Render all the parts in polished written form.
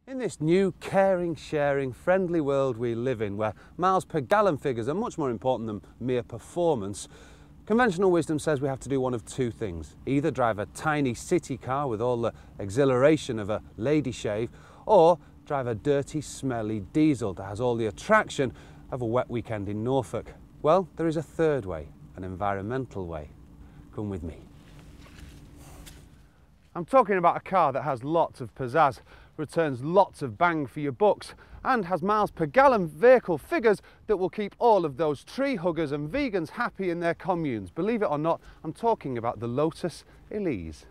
In this new, caring, sharing, friendly world we live in, where miles per gallon figures are much more important than mere performance, conventional wisdom says we have to do one of two things. Either drive a tiny city car with all the exhilaration of a lady shave, or drive a dirty, smelly diesel that has all the attraction of a wet weekend in Norfolk. Well, there is a third way, an environmental way. Come with me. I'm talking about a car that has lots of pizzazz, returns lots of bang for your bucks, and has miles per gallon vehicle figures that will keep all of those tree huggers and vegans happy in their communes. Believe it or not, I'm talking about the Lotus Elise.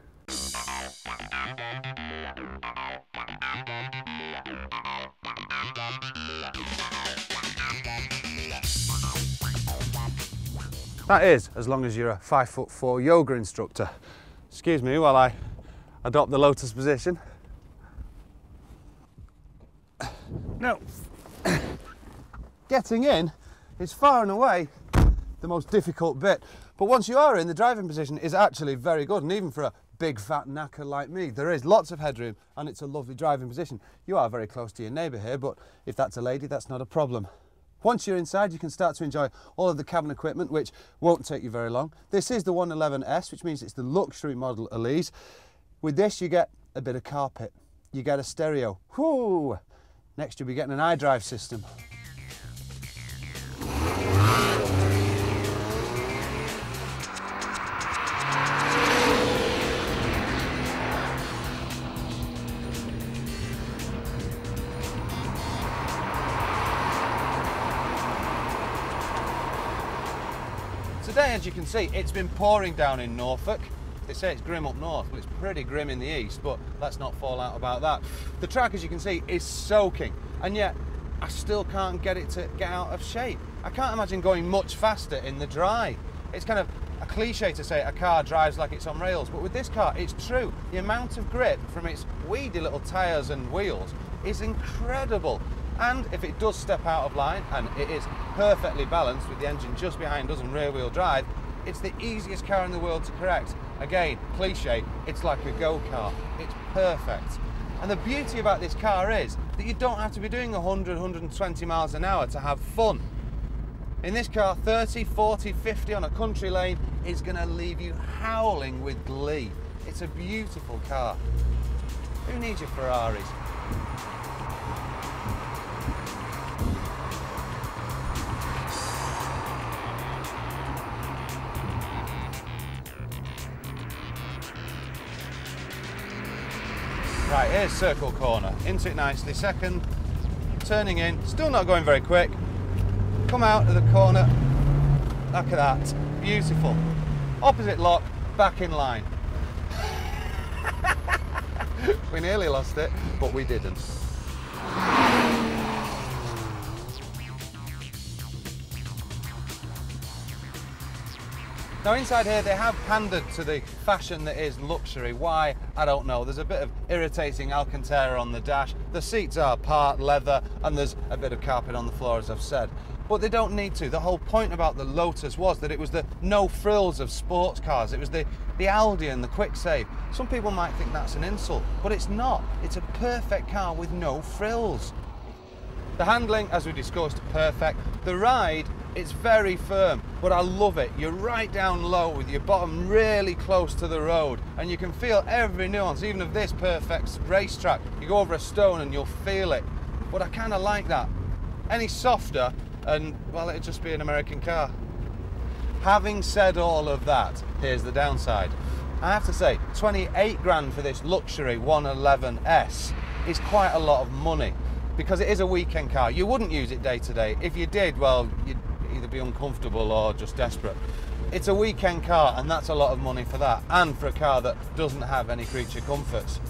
That is, as long as you're a 5'4" yoga instructor. Excuse me while I adopt the Lotus position. Now, getting in is far and away the most difficult bit, but once you are in, the driving position is actually very good, and even for a big fat knacker like me, there is lots of headroom and it's a lovely driving position. You are very close to your neighbour here, but if that's a lady, that's not a problem. Once you're inside, you can start to enjoy all of the cabin equipment, which won't take you very long. This is the 111S, which means it's the luxury model Elise. With this, you get a bit of carpet, you get a stereo. Whoo! Next, you'll be getting an iDrive system. Today, as you can see, it's been pouring down in Norfolk. They say it's grim up north, but it's pretty grim in the east, but let's not fall out about that. The track, as you can see, is soaking, and yet I still can't get it to get out of shape. I can't imagine going much faster in the dry. It's kind of a cliche to say a car drives like it's on rails, but with this car, it's true. The amount of grip from its weedy little tyres and wheels is incredible. And if it does step out of line, and it is perfectly balanced with the engine just behind us and rear-wheel drive, it's the easiest car in the world to correct. Again, cliche, it's like a go-kart. It's perfect. And the beauty about this car is that you don't have to be doing 100, 120 miles an hour to have fun. In this car, 30, 40, 50 on a country lane is going to leave you howling with glee. It's a beautiful car. Who needs your Ferraris? Right, here's circle corner, into it nicely, second, turning in, still not going very quick, come out of the corner, look at that, beautiful, opposite lock, back in line. We nearly lost it, but we didn't. Now inside here they have pandered to the fashion that is luxury. Why? I don't know. There's a bit of irritating Alcantara on the dash. The seats are part leather and there's a bit of carpet on the floor, as I've said. But they don't need to. The whole point about the Lotus was that it was the no frills of sports cars. It was the Aldi and the Quick Save. Some people might think that's an insult, but it's not. It's a perfect car with no frills. The handling, as we discussed, perfect. The ride, it's very firm, but I love it. You're right down low with your bottom really close to the road, and you can feel every nuance, even of this perfect racetrack. You go over a stone and you'll feel it. But I kind of like that. Any softer, and well, it'd just be an American car. Having said all of that, here's the downside. I have to say, 28 grand for this luxury 111S is quite a lot of money, because it is a weekend car. You wouldn't use it day to day. If you did, well, you'd either be uncomfortable or just desperate. It's a weekend car, and that's a lot of money for that, and for a car that doesn't have any creature comforts.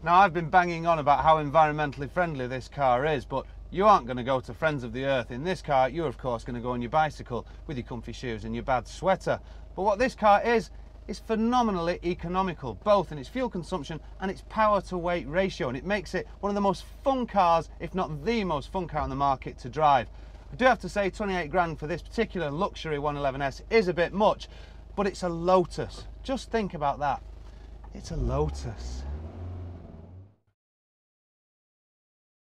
Now, I've been banging on about how environmentally friendly this car is, but You aren't going to go to Friends of the Earth in this car. You're of course going to go on your bicycle with your comfy shoes and your bad sweater. But what this car is phenomenally economical, both in its fuel consumption and its power to weight ratio, and it makes it one of the most fun cars, if not the most fun car on the market to drive. I do have to say 28 grand for this particular luxury 111S is a bit much, but it's a Lotus. Just think about that. It's a Lotus.